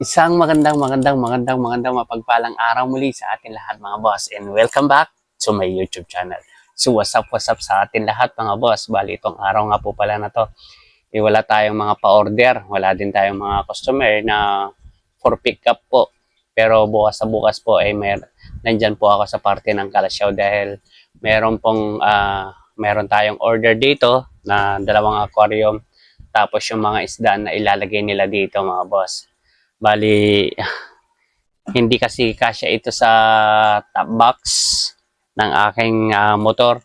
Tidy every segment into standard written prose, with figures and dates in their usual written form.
Isang magandang mapagpalang araw muli sa atin lahat mga boss and welcome back to my YouTube channel. So what's up sa atin lahat mga boss. Bali itong araw nga po pala na to, wala tayong mga pa-order, wala din tayong mga customer na for pick up po. Pero bukas sa bukas po ay nandyan po ako sa parte ng Kalasyaw dahil meron tayong order dito na dalawang aquarium tapos yung mga isda na ilalagay nila dito mga boss. Bali, hindi kasi kasya ito sa top box ng aking motor.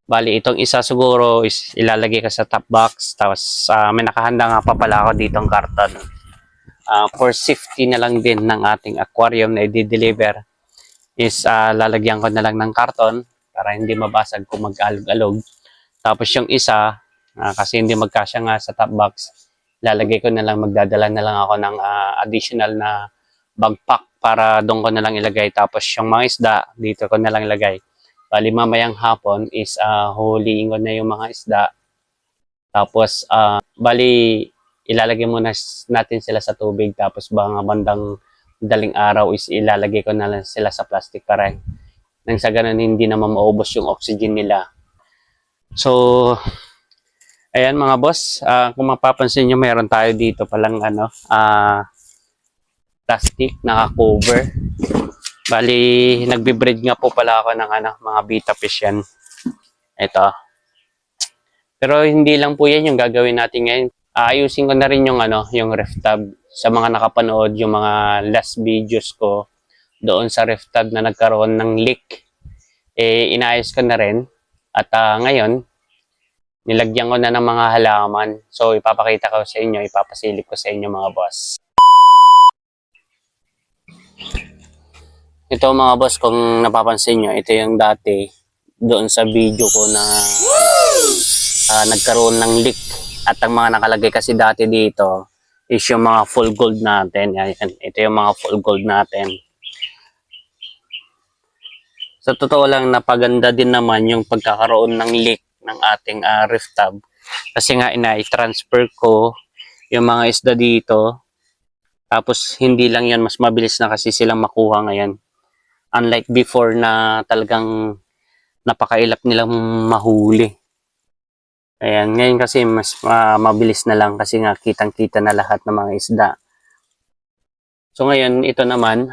Bali, itong isa siguro is ilalagay ka sa top box. Tapos may nakahanda nga pa pala ako ditong karton. For safety na lang din ng ating aquarium na i-deliver is lalagyan ko na lang ng karton para hindi mabasag kung mag-alog-alog. Tapos yung isa, kasi hindi magkasya nga sa top box, lalagay ko na lang, magdadala na lang ako ng additional na backpack para doon ko na lang ilagay. Tapos yung mga isda, dito ko na lang ilagay. Bali mamayang hapon is huhuliin ko na yung mga isda. Tapos bali ilalagay muna natin sila sa tubig. Tapos mga bandang daling araw is ilalagay ko na lang sila sa plastic para nang sa ganun hindi naman maubos yung oxygen nila. So ayan mga boss, kung mapapansin nyo, meron tayo dito palang plastic naka-cover. Bali, nagbe-breed nga po pala ako ng mga betta fish yan. Ito. Pero hindi lang po yan yung gagawin natin ngayon. Ayusin ko na rin yung ref tab. Sa mga nakapanood yung mga last videos ko doon sa ref tab na nagkaroon ng leak, inayos ko na rin. At ngayon, nilagyan ko na ng mga halaman. So, ipapakita ko sa inyo, ipapasilip ko sa inyo mga boss. Ito mga boss, kung napapansin nyo, ito yung dati doon sa video ko na nagkaroon ng leak. At ang mga nakalagay kasi dati dito is yung mga full gold natin. Yan, ito yung mga full gold natin. Sa totoo lang, napaganda din naman yung pagkakaroon ng leak ng ating ref tab. Kasi nga i-transfer ko yung mga isda dito. Tapos hindi lang yan, mas mabilis na kasi silang makuha ngayon. Unlike before na talagang napakailap nilang mahuli. Ayan, ngayon kasi mas mabilis na lang kasi nga kitang-kita na lahat ng mga isda. So ngayon, ito naman,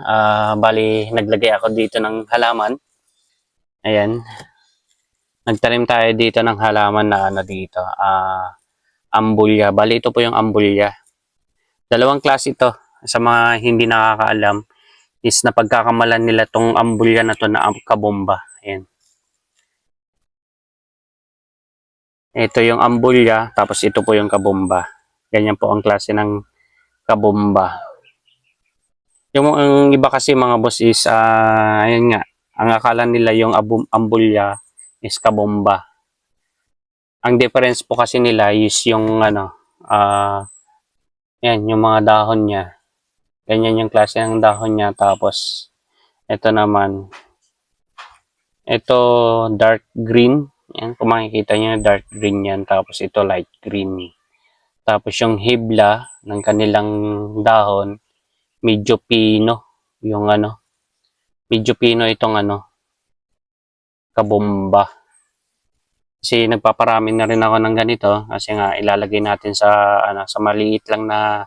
bali naglagay ako dito ng halaman. Ayan. Nagtanim tayo dito ng halaman na dito, ambulya. Bali ito po yung ambulya. Dalawang klase ito. Sa mga hindi nakakaalam, is napagkakamalan nila tong ambulya na to na kabomba. Ayan. Ito yung ambulya, tapos ito po yung kabomba. Ganyan po ang klase ng kabomba. Yung iba kasi mga boss is, ayan nga, ang akala nila yung ambulya is kabomba. Ang difference po kasi nila is yung yan, yung mga dahon niya. Ganyan yung klase ng dahon niya. Tapos, ito naman, ito dark green. Yan, kung makikita nyo, dark green yan. Tapos, ito light green. Tapos, yung hibla ng kanilang dahon, medyo pino. Yung medyo pino itong kabomba. Kasi nagpaparami na rin ako ng ganito kasi nga ilalagay natin sa sa maliit lang na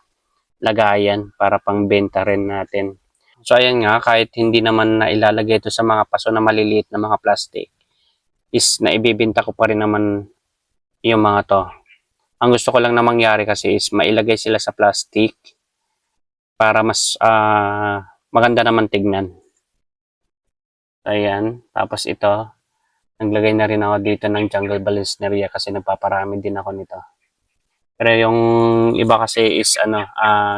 lagayan para pangbenta rin natin. So ayan nga, kahit hindi naman na ilalagay ito sa mga paso na maliliit na mga plastic, is na ibibenta ko pa rin naman yung mga to. Ang gusto ko lang na mangyari kasi is mailagay sila sa plastic para mas maganda naman tignan. Ayan, tapos ito, naglagay na rin ako dito ng jungle balansneria kasi nagpaparami din ako nito. Pero yung iba kasi is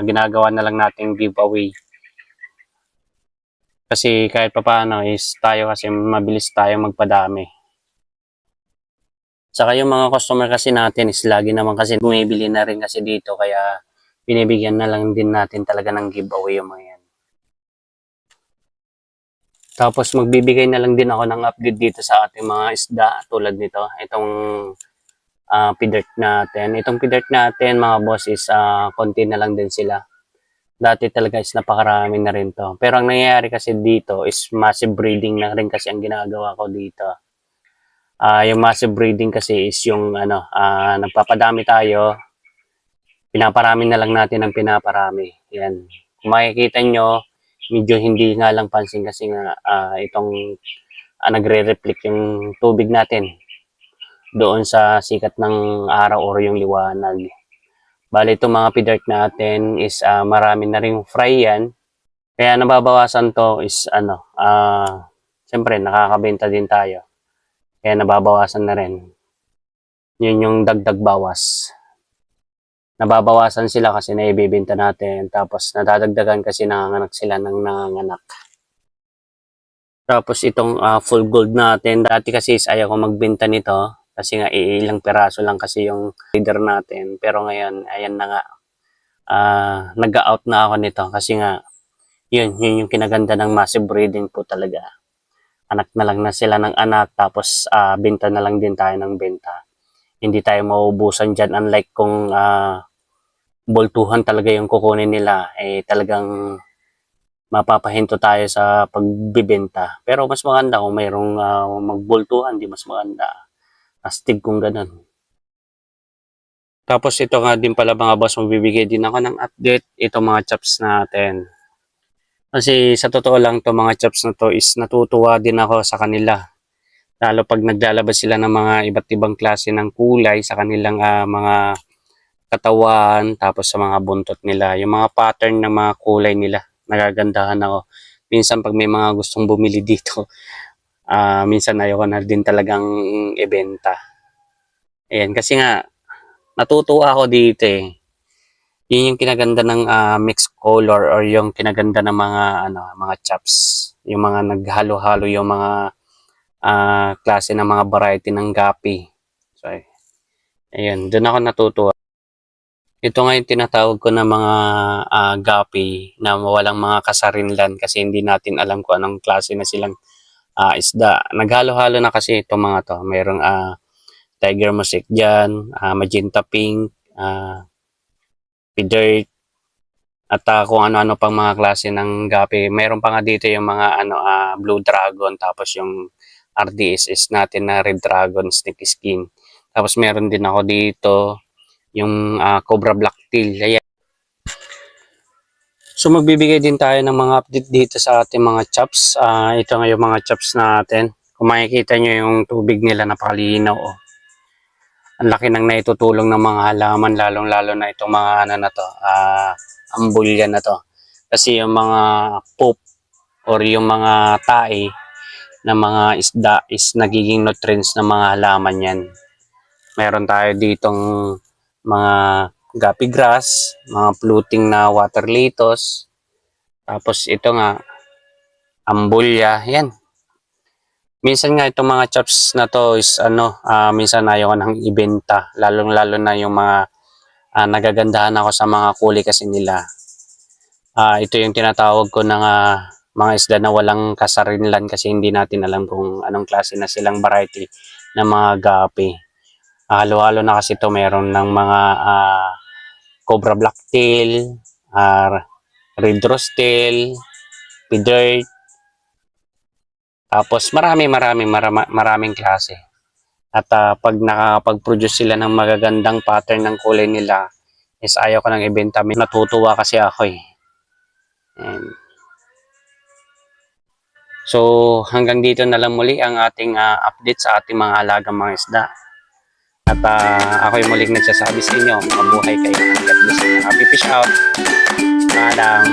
ginagawa na lang nating giveaway. Kasi kahit papaano is tayo kasi mabilis tayo magpadami. Saka yung mga customer kasi natin is lagi naman kasi bumibili na rin kasi dito kaya binibigyan na lang din natin talaga ng giveaway yung mga yan. Tapos magbibigay na lang din ako ng update dito sa ating mga isda tulad nito. Itong pidert natin. Itong pidert natin mga boss is konti na lang din sila. Dati talaga is napakarami na rin to. Pero ang nangyayari kasi dito is massive breeding na rin kasi ang ginagawa ko dito. Yung massive breeding kasi is yung nagpapadami tayo, pinaparami na lang natin ang pinaparami. Yan. Kung makikita nyo, medyo hindi nga lang pansin kasi nga itong nagre-reflect yung tubig natin doon sa sikat ng araw or yung liwanag. Bali itong mga pidart natin is marami na ring fry yan. Kaya nababawasan to is siyempre nakakabenta din tayo. Kaya nababawasan na rin. Yun yung dagdag bawas. Nababawasan sila kasi naibibenta natin. Tapos nadadagdagan kasi nanganganak sila ng nanganganak. Tapos itong full gold natin. Dati kasi is ayaw ko magbenta nito. Kasi nga ilang piraso lang kasi yung feeder natin. Pero ngayon, ayan na nga. Nag-out na ako nito. Kasi nga, yun yung kinaganda ng massive breeding po talaga. Anak na lang na sila ng anak. Tapos benta na lang din tayo ng benta. Hindi tayo mauubusan dyan. Unlike kung boltuhan talaga yung kukunin nila, talagang mapapahinto tayo sa pagbibenta. Pero mas maganda kung mayroong magboltuhan, di mas maganda. Astig kung ganun. Tapos ito nga din pala mga boss, magbibigay din ako ng update. Ito mga chops natin. Kasi sa totoo lang to mga chops na to is natutuwa din ako sa kanila. Lalo pag naglalabas sila ng mga iba't ibang klase ng kulay sa kanilang mga katawan, tapos sa mga buntot nila, yung mga pattern ng mga kulay nila, nagagandahan ako. Minsan pag may mga gustong bumili dito, minsan ayoko na din talagang ibenta. Ayan, kasi nga, natutuwa ako dito eh. Yun yung kinaganda ng mixed color or yung kinaganda ng mga chops. Yung mga naghalo-halo yung mga klase ng mga variety ng gapi. So, ayun, doon ako natutuwa. Ito nga yung tinatawag ko na mga gapi na walang mga kasarinlan kasi hindi natin alam kung anong klase na silang isda. Naghalo-halo na kasi itong mga to. Mayroong tiger mosaic dyan, magenta pink, pidert, at kung ano-ano pang mga klase ng gapi. Mayroon pa nga dito yung mga blue dragon, tapos yung RDSS natin na red dragon snake skin. Tapos meron din ako dito yung cobra blacktail. Ayan. So magbibigay din tayo ng mga update dito sa ating mga chops. Ito nga yung mga chops natin. Kung makikita nyo yung tubig nila napakalinaw. Oh. Ang laki ng naitutulong ng mga halaman, lalong-lalo na itong mga ambulya na to. Kasi yung mga poop or yung mga tae na mga isda is nagiging nutrients ng mga halaman yan. Meron tayo ditong mga guppy grass, mga floating na water lettuce. Tapos ito nga, ambulya, yan. Minsan nga itong mga chops na to is minsan ayaw ko nang ibenta. Lalong-lalo na yung mga nagagandahan ako sa mga kulay kasi nila. Ito yung tinatawag ko ng mga isda na walang kasarinlan kasi hindi natin alam kung anong klase na silang variety ng mga gapi. Halo-halo na kasi ito, meron ng mga cobra blacktail, red rosetail, pidert, tapos maraming klase. At pag nakakapag-produce sila ng magagandang pattern ng kulay nila, is ayaw ko nang ibenta. Natutuwa kasi ako eh. And, so hanggang dito na lang muli ang ating update sa ating mga alagang mga isda. At ako yung muling nagsasabi sa inyo, mabuhay kayo. God bless you. Happy fish out. Paalam.